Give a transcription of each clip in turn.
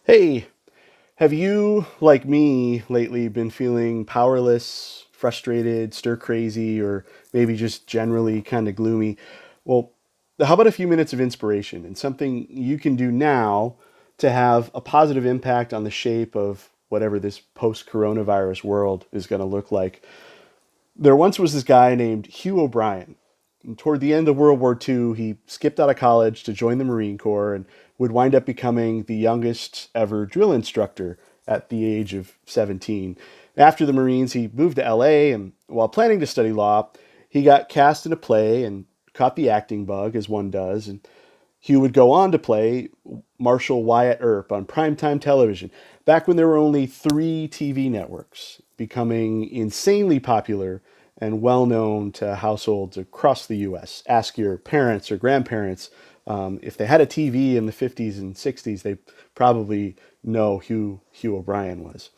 Hey, have you, like me, lately been feeling powerless, frustrated, stir crazy, or maybe just generally kind of gloomy? Well, how about a few minutes of inspiration and something you can do now to have a positive impact on the shape of whatever this post coronavirus world is going to look like? There once was this guy named Hugh O'Brian. And toward the end of World War II, he skipped out of college to join the Marine Corps and would wind up becoming the youngest ever drill instructor at the age of 17. After the Marines, he moved to LA, and while planning to study law, he got cast in a play and caught the acting bug, as one does. And Hugh would go on to play Marshal Wyatt Earp on primetime television back when there were only three TV networks, becoming insanely popular and well known to households across the US. Ask your parents or grandparents if they had a TV in the 50s and 60s, they probably know who Hugh O'Brian was.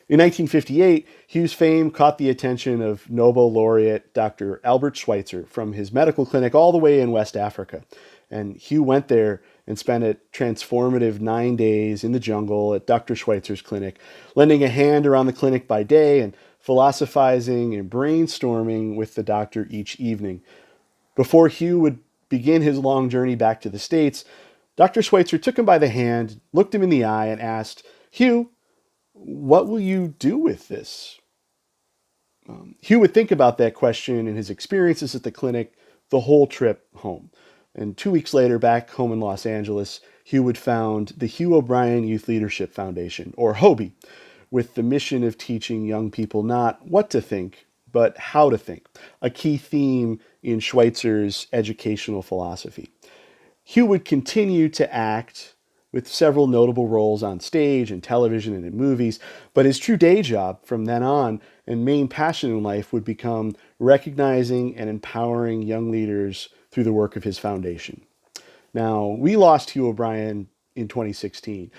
In 1958, Hugh's fame caught the attention of Nobel laureate Dr. Albert Schweitzer from his medical clinic all the way in West Africa. And Hugh went there and spent a transformative 9 days in the jungle at Dr. Schweitzer's clinic, lending a hand around the clinic by day and philosophizing and brainstorming with the doctor each evening. Before Hugh would begin his long journey back to the States, Dr. Schweitzer took him by the hand, looked him in the eye, and asked, "Hugh, what will you do with this?" Hugh would think about that question and his experiences at the clinic the whole trip home. And 2 weeks later, back home in Los Angeles, Hugh would found the Hugh O'Brian Youth Leadership Foundation, or HOBY, with the mission of teaching young people not what to think, but how to think, a key theme in Schweitzer's educational philosophy. Hugh would continue to act with several notable roles on stage and television and in movies, but his true day job from then on and main passion in life would become recognizing and empowering young leaders through the work of his foundation. Now, we lost Hugh O'Brian in 2016,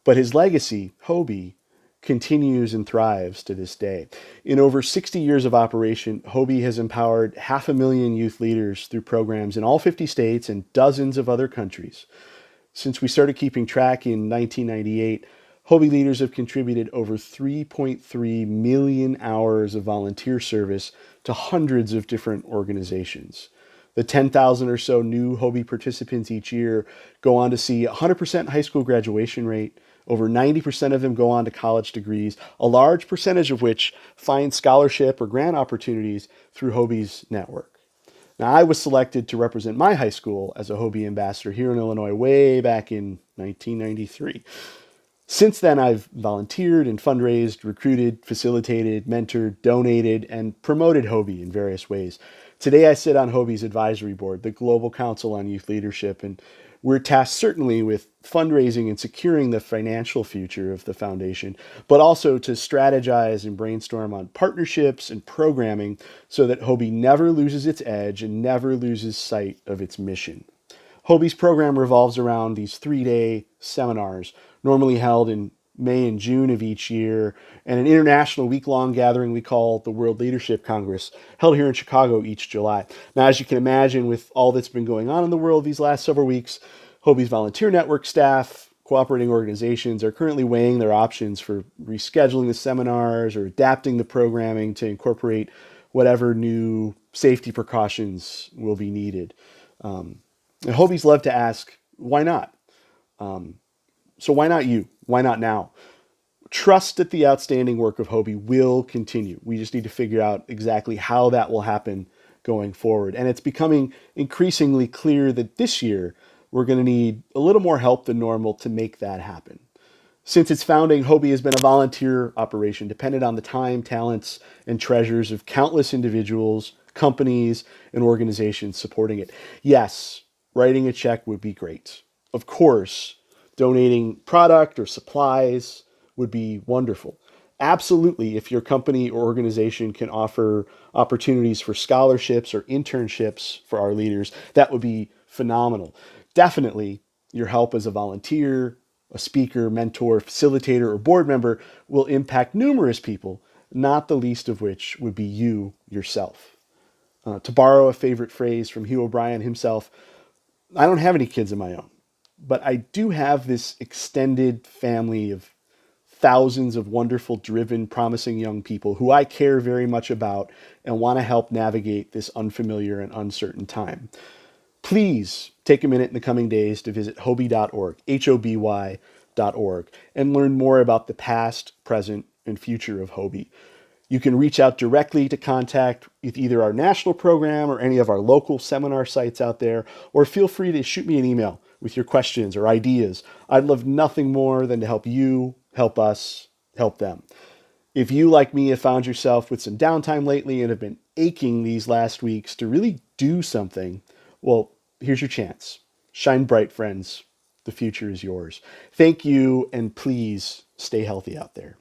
but his legacy, HOBY, continues and thrives to this day. In over 60 years of operation, HOBY has empowered 500,000 youth leaders through programs in all 50 states and dozens of other countries. Since we started keeping track in 1998, HOBY leaders have contributed over 3.3 million hours of volunteer service to hundreds of different organizations. The 10,000 or so new HOBY participants each year go on to see 100% high school graduation rate. Over 90% of them go on to college degrees, a large percentage of which find scholarship or grant opportunities through HOBY's network. Now, I was selected to represent my high school as a HOBY ambassador here in Illinois way back in 1993. Since then, I've volunteered and fundraised, recruited, facilitated, mentored, donated, and promoted HOBY in various ways. Today, I sit on HOBY's advisory board, the Global Council on Youth Leadership, and we're tasked certainly with fundraising and securing the financial future of the foundation, but also to strategize and brainstorm on partnerships and programming so that HOBY never loses its edge and never loses sight of its mission. HOBY's program revolves around these 3-day seminars, normally held in May and June of each year, and an international week-long gathering we call the World Leadership Congress, held here in Chicago each July. Now, as you can imagine, with all that's been going on in the world these last several weeks, HOBY's volunteer network staff, cooperating organizations are currently weighing their options for rescheduling the seminars or adapting the programming to incorporate whatever new safety precautions will be needed. And HOBY's love to ask, why not? So why not you? Why not now? Trust that the outstanding work of HOBY will continue. We just need to figure out exactly how that will happen going forward. And it's becoming increasingly clear that this year we're going to need a little more help than normal to make that happen. Since its founding, HOBY has been a volunteer operation dependent on the time, talents, and treasures of countless individuals, companies, and organizations supporting it. Yes, writing a check would be great. Of course, donating product or supplies would be wonderful. Absolutely, if your company or organization can offer opportunities for scholarships or internships for our leaders, that would be phenomenal. Definitely, your help as a volunteer, a speaker, mentor, facilitator, or board member will impact numerous people, not the least of which would be you yourself. To borrow a favorite phrase from Hugh O'Brian himself, I don't have any kids of my own. but I do have this extended family of thousands of wonderful, driven, promising young people who I care very much about and want to help navigate this unfamiliar and uncertain time. Please take a minute in the coming days to visit HOBY.org, HOBY.org, and learn more about the past, present, and future of HOBY. You can reach out directly to contact with either our national program or any of our local seminar sites out there, or feel free to shoot me an email with your questions or ideas. I'd love nothing more than to help you, help us, help them. If you, like me, have found yourself with some downtime lately and have been aching these last weeks to really do something, well, here's your chance. Shine bright, friends. The future is yours. Thank you, and please stay healthy out there.